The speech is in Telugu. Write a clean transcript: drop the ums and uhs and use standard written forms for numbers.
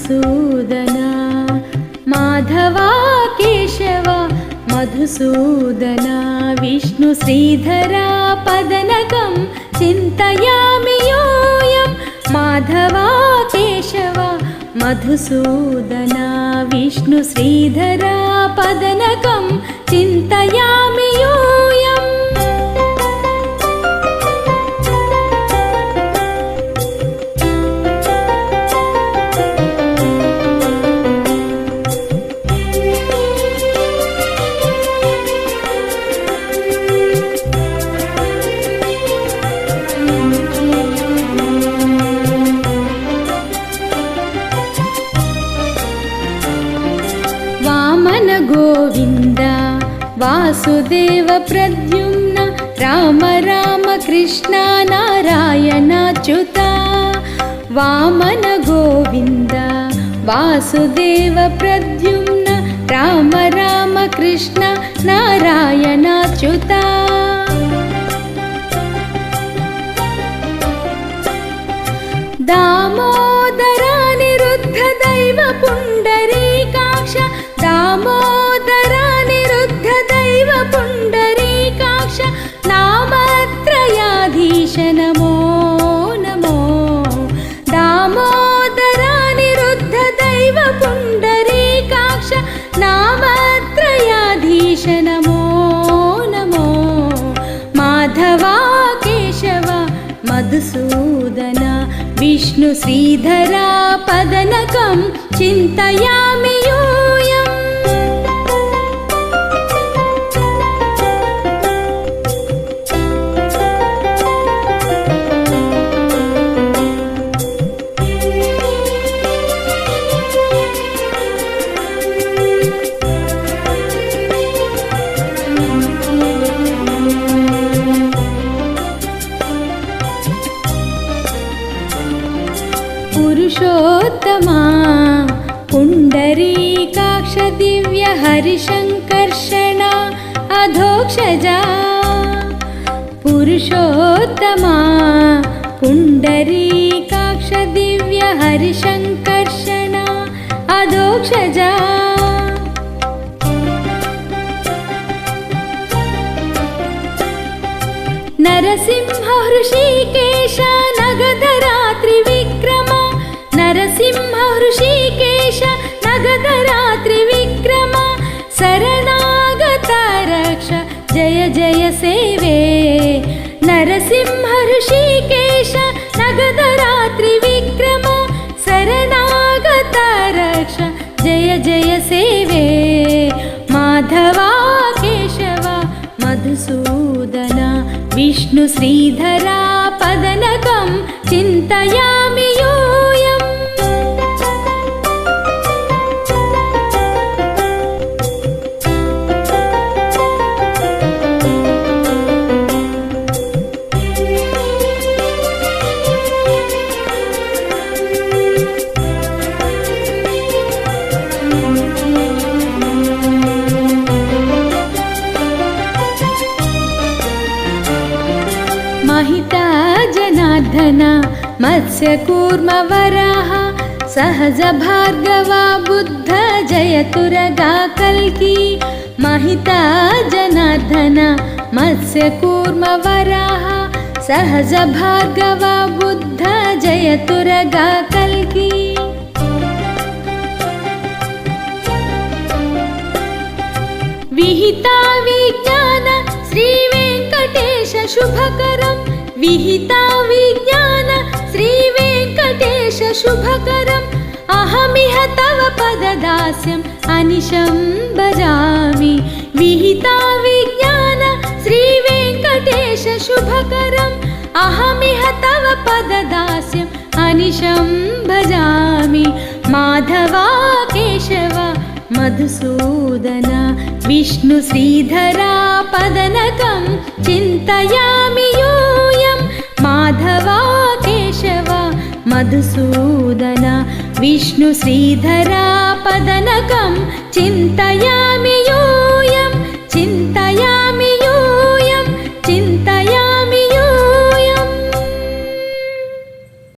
మధుసూదనా మాధవా కేశవ మధుసూదనా విష్ణు శ్రీధరా పదనకం చింతయామి యూయం మాధవా కేశవ మధుసూదనా విష్ణు శ్రీధరా పదనకం చింతయామి యూయం గోవింద వాసుదేవ ప్రద్యుమ్న రామ రామ కృష్ణ నారాయణాచ్యుత వామన గోవింద వాసుదేవ ప్రద్యుమ్న రామ రామ కృష్ణ నారాయణాచ్యుత దామోదరా నిరుద్ధ దైవ పుండరీకాక్ష దామోదరా నిరుద్ధ దైవ పుండరీకాక్ష నామత్రయాధీశ నమో నమో దామోదరా నిరుద్ధ దైవ పుండరీకాక్ష నామత్రయాధీశ నమో నమో మాధవా కేశవ మధుసూదనా విష్ణు శ్రీధరా పదనకం చింతయామి యూయం పురుషోత్తమా పుండరీకాక్ష దివ్య హరిశంకర్షణ అధోక్షజా పురుషోత్తమా పుండరీకాక్ష దివ్య హరిశంకర్షణ అధోక్షజా నరసింహ హృషీకేశ నగధరా త్రివిక్రమ నరసింహ హృషీకేశ నగధరా త్రివిక్రమ శరణాగత రక్ష జయ జయ సేవే నరసింహ హృషీకేశ నగధరా త్రివిక్రమ శరణాగత రక్ష జయ జయ సేవే మాధవా కేశవ మధుసూదనా విష్ణు శ్రీధరా పదనకం చింతయామి యూయం महिता जनार्दन मत्स्यकूर्म वराह सहज भार्गवा बुद्ध जयतुरगा कल्की महिता जनार्दन मत्स्यकूर्म वराह सहज भार्गवा बुद्ध जयतुरगा कल्की विहिता विज्ञान श्री वेंकटेश शुभकरं विहिता विज्ञान श्री वेंकटेश शुभकरम् अहमिह तव पददास्यम् अनिशं भजामि विहिता विज्ञान श्री वेंकटेश शुभकरम् अहमिह तव पददास्यम् अनिशं भजामि माधवा केशव मधुसूदना विष्णु श्रीधरा पदनकं चिन्तयामि यूयं माधवा केशव मधुसूदना विष्णु श्रीधरा पदनकं चिन्तयामि